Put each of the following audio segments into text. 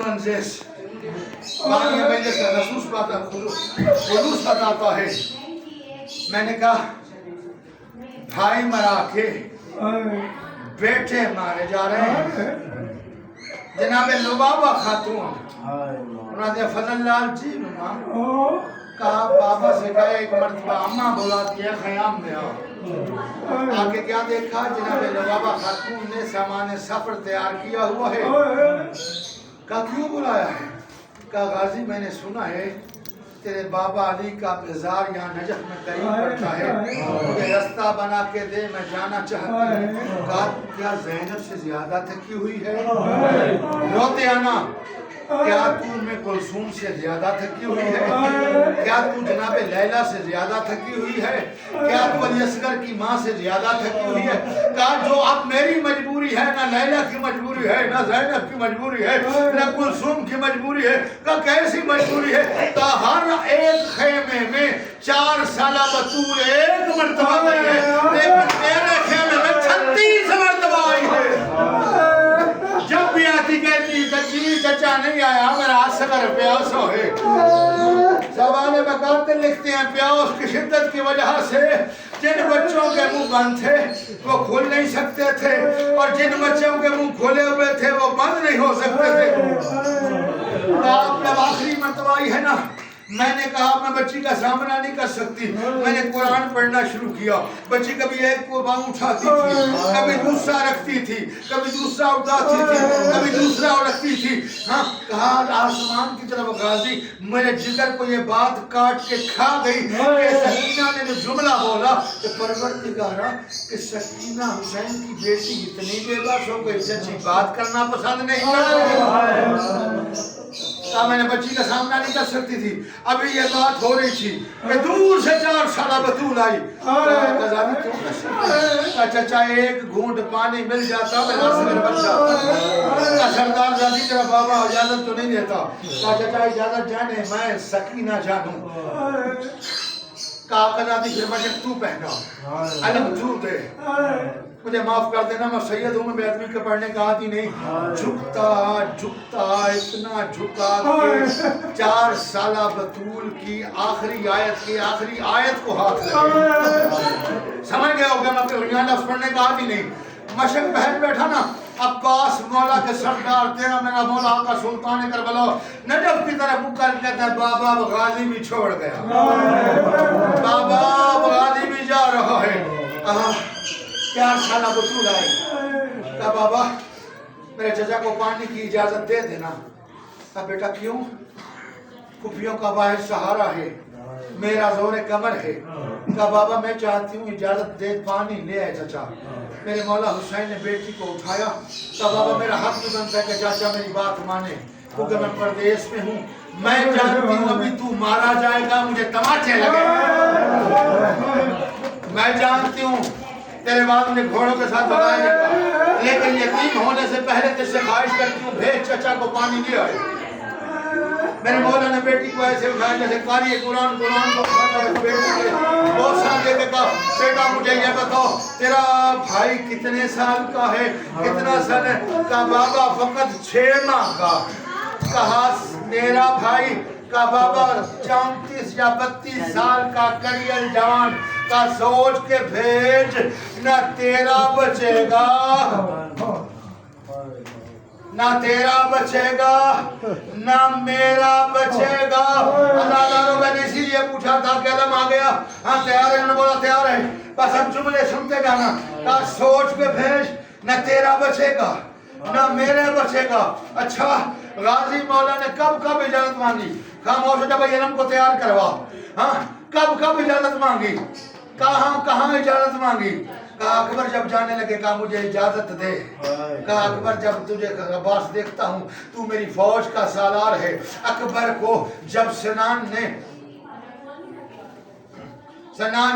انجز مانی مجلس کا خصوص باتا خلوص بتاتا ہے. میں نے کہا بھائی مرا کے بیٹے مارے جا رہے ہیں. جناب لبابہ خاتون انہوں نے فضل لال جی ماں کہا بابا سے کہا ایک مرتبہ اماں بلاتی ہے خیام میں آؤ. آگے کیا دیکھا جناب لبابہ خاتون نے سامان سفر تیار کیا ہوا ہے. کہا کیوں بلایا ہے؟ کہا غازی میں نے سنا ہے تیرے بابا علی کا مزار یہاں نجف میں قریب پڑتا ہے, مجھے رستہ بنا کے دے, میں جانا چاہتی ہوں. کہا کیا زینب سے زیادہ تھکی ہوئی ہے؟ روتے آنا. کیا تو میں کلثوم سے زیادہ تھکی ہوئی ہے؟ کیا تو جناب لیلہ سے زیادہ تھکی ہوئی ہے؟ کیا تو علی اصغر کی ماں سے زیادہ تھکی ہوئی ہے؟ کہا جو اب میری مجبوری ہے, نہ لیلہ کی مجبوری ہے, نہ زینب کی مجبوری ہے, نہ کلثوم کی مجبوری ہے. کہا کیسی مجبوری ہے؟ کہا ہر ایک خیمے میں 4 سالہ بطول ایک مرتبہ گئی ہے, لیکن میرے خیمے میں 36 مرتبہ آئی ہے. جب بھی آتی کہتی چچی چچا نہیں آیا میرا اصغر پیاسو ہے. زبانے میں قاتل لکھتے ہیں پیاس کی شدت کی وجہ سے جن بچوں کے منہ بند تھے وہ کھول نہیں سکتے تھے, اور جن بچوں کے منہ کھولے ہوئے تھے وہ بند نہیں ہو سکتے تھے. آپ جب آخری مرتبہ آئی ہے نا, میں نے کہا میں بچی کا سامنا نہیں کر سکتی. میں نے قرآن پڑھنا شروع کیا. بچی کبھی ایک کو باؤں اٹھاتی تھی, کبھی دوسرا رکھتی تھی, کبھی دوسرا اٹھاتی تھی, کبھی دوسرا رکھتی تھی. ہاں کہا آسمان کی طرف غازی میرے جگر کو یہ بات کاٹ کے کھا گئی کہ سکینہ نے جو جملہ بولا کہ پروردگارا کہ سکینہ حسین کی بیٹی اتنی بے بس ہو گئی سچی بات کرنا پسند نہیں کرتی. میں نے بچی کا سامنا نہیں کر سکتی تھی. ابھی یہ بات ہو رہی تھی کہ دور سے 4 سالہ بطول آئی. قضاوی کیوں کر سکتا؟ چچا ایک گھونٹ پانی مل جاتا میں اصغر بن جاتا. سردار زادی تیرا بابا اجازت تو نہیں دیتا. چچا اجازت جانے میں سکینہ جانوں. کہا قضاوی پھر مشک تو پہنا, علم تو دے, مجھے معاف کر دینا میں سید ہوں, میں بیعتمی کے پڑھنے کا عادی نہیں. جھکتا جھکتا اتنا جھکا کہ 4 سالہ بطول کی آخری آیت کو ہاتھ لگے. سمجھ گئے ہو گیا میں اپنے غنیان لفظ پڑھنے کا عادی نہیں. مشک بہن بیٹھا نا, عباس مولا کے سردار تیرا میرا مولا آقا سلطان کربلا نجف کی طرف مکر کہتا ہے بابا غازی بھی چھوڑ گیا, بابا غازی بھی جا رہا ہے. 4 سالہ بطول آئی. کہا بابا میرے چچا کو پانی کی اجازت دے دینا. کہا بیٹا کیوں؟ کفیوں کا واحد سہارا ہے, میرا زور کمر ہے. کہا بابا میں چاہتی ہوں اجازت دے پانی لے آئے چچا. میرے مولا حسین نے بیٹی کو اٹھایا. کہا بابا میرا حق بھی بنتا ہے کہ چاچا میری بات مانے, کیونکہ میں پردیس میں ہوں. میں جانتی ہوں ابھی تو مارا جائے گا, مجھے تماچے لگے. میں جانتی ہوں تیرے بعد مجھے گھوڑوں کے ساتھ بگایا جائے گا, لیکن یتیم ہونے سے پہلے تجھ سے خواہش کرتی ہوں بھیج چچا کو پانی لے آئے. میرے مولا نے بیٹی کو ایسے اٹھایا جیسے قاری قرآن کو اٹھاتا ہے بیٹی کے بہت سال دے کے کہا بیٹا مجھے یہ بتاؤ تیرا بھائی کتنے سال کا ہے, کتنا سال ہے؟ کہا بابا فقط 6 ماہ کا. کہا میرا بھائی؟ کہا بابا 34 یا 32 سال کا کریل جوان. کا سوچ کے بھیج, نہ تیرا بچے گا نہ تیرا بچے گا نہ میرا بچے گا. عزاداروں میں نے اسی لیے پوچھا تھا کہ علم آ گیا. ہاں تیار ہے؟ انہوں نے بولا تیار ہے. بس اب جملے سنتے جانا. کہا سوچ کے بھیج, نہ تیرا بچے گا نہ میرے بچے گا. اچھا غازی مولا نے کب اجازت مانگی؟ خاموش ہو جا بھائی علم کو تیار کروا. ہاں کب اجازت مانگی؟ کہاں اجازت مانگی؟ کہا اکبر جب جانے لگے کہا مجھے اجازت دے. کہا اکبر جب تجھے عباس دیکھتا ہوں تو میری فوج کا سالار ہے. اکبر کو جب سنان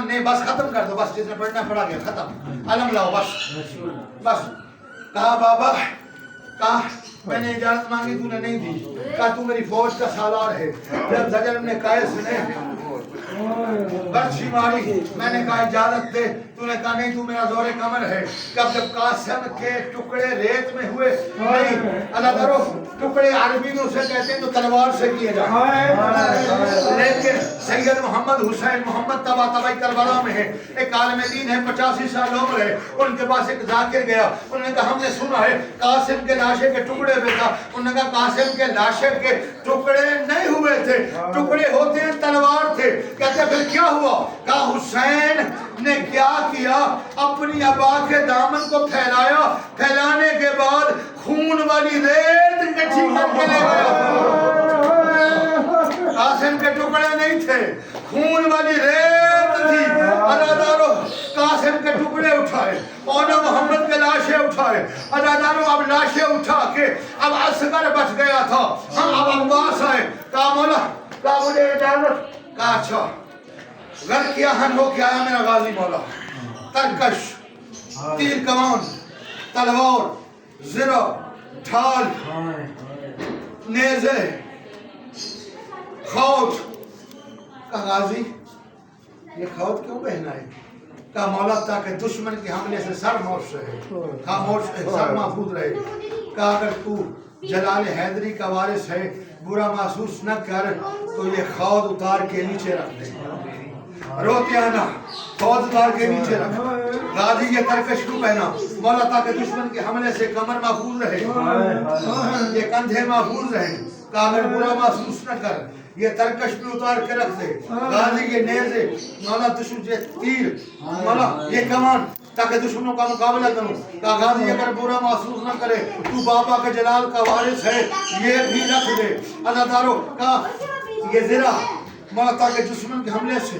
نے بس ختم کر دو, بس جس نے پڑھنا پڑا گیا, ختم, علم لاؤ بس. کہا بابا کہا میں نے اجازت مانگی تو نے نہیں دی. کہا تو میری فوج کا سالار ہے. جب زجر نے قائس نے برچھی ماری. میں نے کہا اجازت دے. تو نے کہا نہیں, تو میرا زور کمر ہے. جب قاسم کے ٹکڑے ریت میں ہوئے, نہیں اللہ تعالیٰ ٹکڑے عربی میں اسے کہتے ہیں تو تلوار سے کیے جائیں, لیکن سید محمد حسین محمد تبا تبائی کربلا میں ہے, ایک عالم دین ہے, 85 سال عمر ہے. ان کے پاس ایک ذاکر گیا, انہوں نے کہا ہم نے سنا ہے قاسم کے لاشے کے ٹکڑے پہ تھا. انہوں نے کہا قاسم کے لاشے کے ٹکڑے نہیں ہوئے تھے, ٹکڑے ہوتے ہیں تلوار تھے. کہتے پھر کیا ہوا؟ کہا حسین نے کیا کیا, اپنی ابا کے دامن کو پھیلایا, پھیلانے کے بعد خون والی ریت کٹھی کر کے لے گیا. قاسم کے ٹکڑے نہیں تھے, خون والی ریت تھی. ادادارو قاسم کے ٹکڑے اٹھائے, مولا محمد کے لاشیں اٹھائے. ادادارو اب لاشیں اٹھا کے اب اصغر بچ گیا تھا, ہم اب عباس آئے. کہا مولا, کہا مجھے اجازت. کہا اچھا. غر کیا ہن ہو کے آیا میرا غازی مولا, ترکش, تیر کمان, تلوار, زرہ, ڈھال, نیزے, خود. کہا غازی یہ خود کیوں پہنا ہے؟ کہا مولا تاکہ دشمن کے حملے سے سر موش رہے, سر محفوظ رہے. کہا اگر تو جلال حیدری کا وارث ہے, برا محسوس نہ کر تو یہ خود اتار کے نیچے رکھ دے. روتے آنا, خود اتار کے نیچے رکھ. غازی یہ ترکش کیوں پہنا؟ مولا تاکہ دشمن کے حملے سے کمر محفوظ رہے, یہ کندھے محفوظ رہے. کہا اگر برا محسوس نہ کر یہ ترکش بھی اتار کے رکھ دے. غازی یہ نیزے, مولا دشمن یہ تیر, مولا یہ کمان, تاکہ دشمنوں کا مقابلہ کروں. کہا غازی اگر برا محسوس نہ کرے تو بابا کے جلال کا وارث ہے, یہ بھی رکھ دے. عزادارو کہا یہ زرہ, مولا تاکہ دشمن کے حملے سے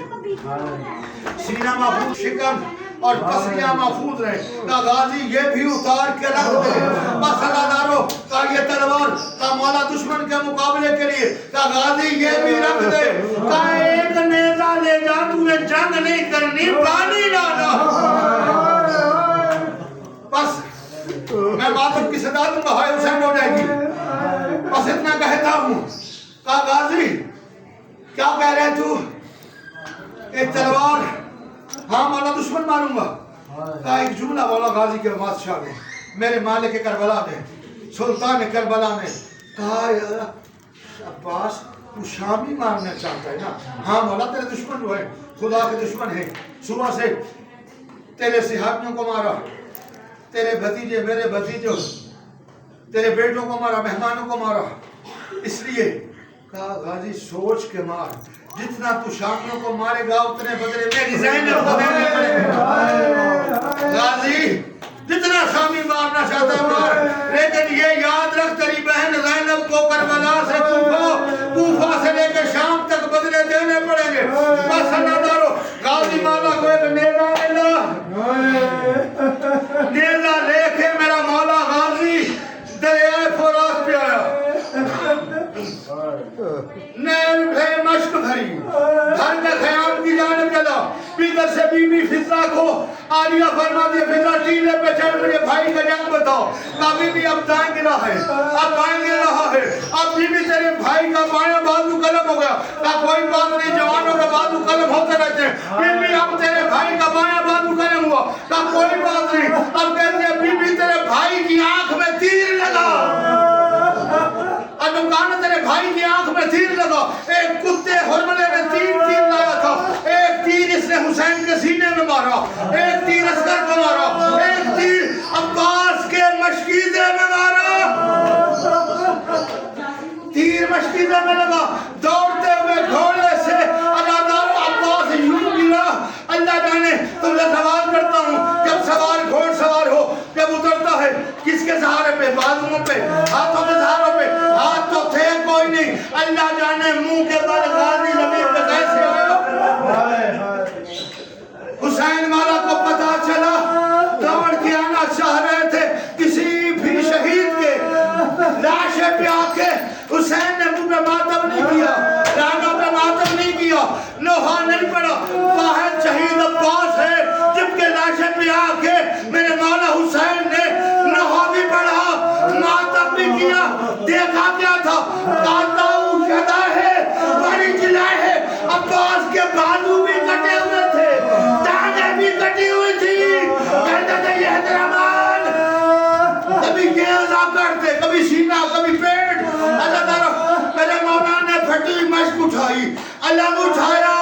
سینہ محفوظ, شکم اور پسلیاں محفوظ رہے. کہا غازی یہ بھی اتار کے رکھ دے. بس عزادارو کہا یہ تلوار, کہا مولا دشمن کے مقابلے کے لیے. کہا غازی یہ بھی رکھ دے. کہا ایک نیزہ لے جا, تو نے جنگ نہیں کرنی, پانی لانا. بس میں ماتم کی صدا دوں گا, ہائے حسین ہو جائے گی, بس اتنا کہتا ہوں. کہا غازی کیا کہہ رہے تو؟ ایک تلوار, ہاں مولا دشمن ماروں گا. کہا ایک جملہ مولا غازی کے بادشاہ نے, میرے مالک کربلا نے, سلطان کربلا نے کہا یا عباس تو شامی مارنا چاہتا ہے نا؟ ہاں مولا تیرے دشمن جو ہے خدا کے دشمن ہیں, صبح سے تیرے صحابیوں کو مارا, تیرے بھتیجے میرے بھتیجوں, تیرے بیٹوں کو مارا, مہمانوں کو مارا. اس لیے کہا غازی سوچ کے مار, جتنا تو شامیوں کو مارے گا اتنے بدلے میری زینب کو دینے پڑے گا. غازی جتنا شامی مارنا چاہتا ہے مار, لیکن یہ یاد رکھ تیری بہن زینب کو کربلا سے کوفہ سے لے کے شام تک بدلے دینے پڑیں گے. بس اللہ دارو غازی مولا کو ایک نیزہ ملا, نیزہ لے کے میرا مولا غازی دریائے فرات پہ آیا. نین بھے مشک بھری, گھر میں خیام کی جانب چلا. پیدر سے بی بی فضہ کو آلیہ فرما دیا, فضہ ٹیلے پہ چڑھ مجھے بھائی کا جنگ بتاؤ. کہا بی بی اب دائیں گے رہا ہے, اب بائیں گے رہا ہے. اب بی بی تیرے بھائی کا بائیں بازو قلم ہو گیا. کہا کوئی بات نہیں, جوانوں کا بازو قلم ہوتے رہتے ہیں. بی بی اب تیرے بھائی کا بائیں بازو قلم ہوا. کہا کوئی بات نہیں. اب کہتے ہیں بی بی تیرے بھائی کی آنکھ میں تیر لگا. اب کہا تیرے بھائی کی آنکھ میں تیر لگا. ایک کتے حرملے میں تیر لایا تھا. ایک تیر اس نے حسین کے سینے میں مارا, ایک تیر عسکر کو مارا, ایک تیر عباس کے مشکیزے میں مارا. تیر مشکیزے میں لگا. دوڑتے ہوئے گھوڑے سے عزادارو عباس یوں گرا. اللہ جانے, تم سے سوال کرتا ہوں, جب سوار گھوڑ سوار ہو جب اترتا ہے کس کے سہارے پہ؟ بازوؤں پہ, ہاتھوں کے سہاروں پہ؟ ہاتھ تو تھے کوئی نہیں. اللہ جانے منہ کے بل غازی زمین پہ کیسے آیا. حسین مولا کو پتا چلا, دوڑ کے آنا چاہ رہے تھے. کسی بھی شہید کے لاشے پہ آ کے حسین نے منہ پہ ماتم نہیں کیا, رانوں پہ ماتم نہیں کیا, لوہا نہیں پڑا. واحد شہید عباس ہے جب کے لاشے پہ آ کے میرے مولا حسین نے لوہا بھی پڑھا, ماتم بھی کیا. دیکھا کیا تھا؟ کہتا ہوں شدا ہے, بڑی جلائے ہے, عباس کے بعد مشق اٹھائی اللہ نے اٹھایا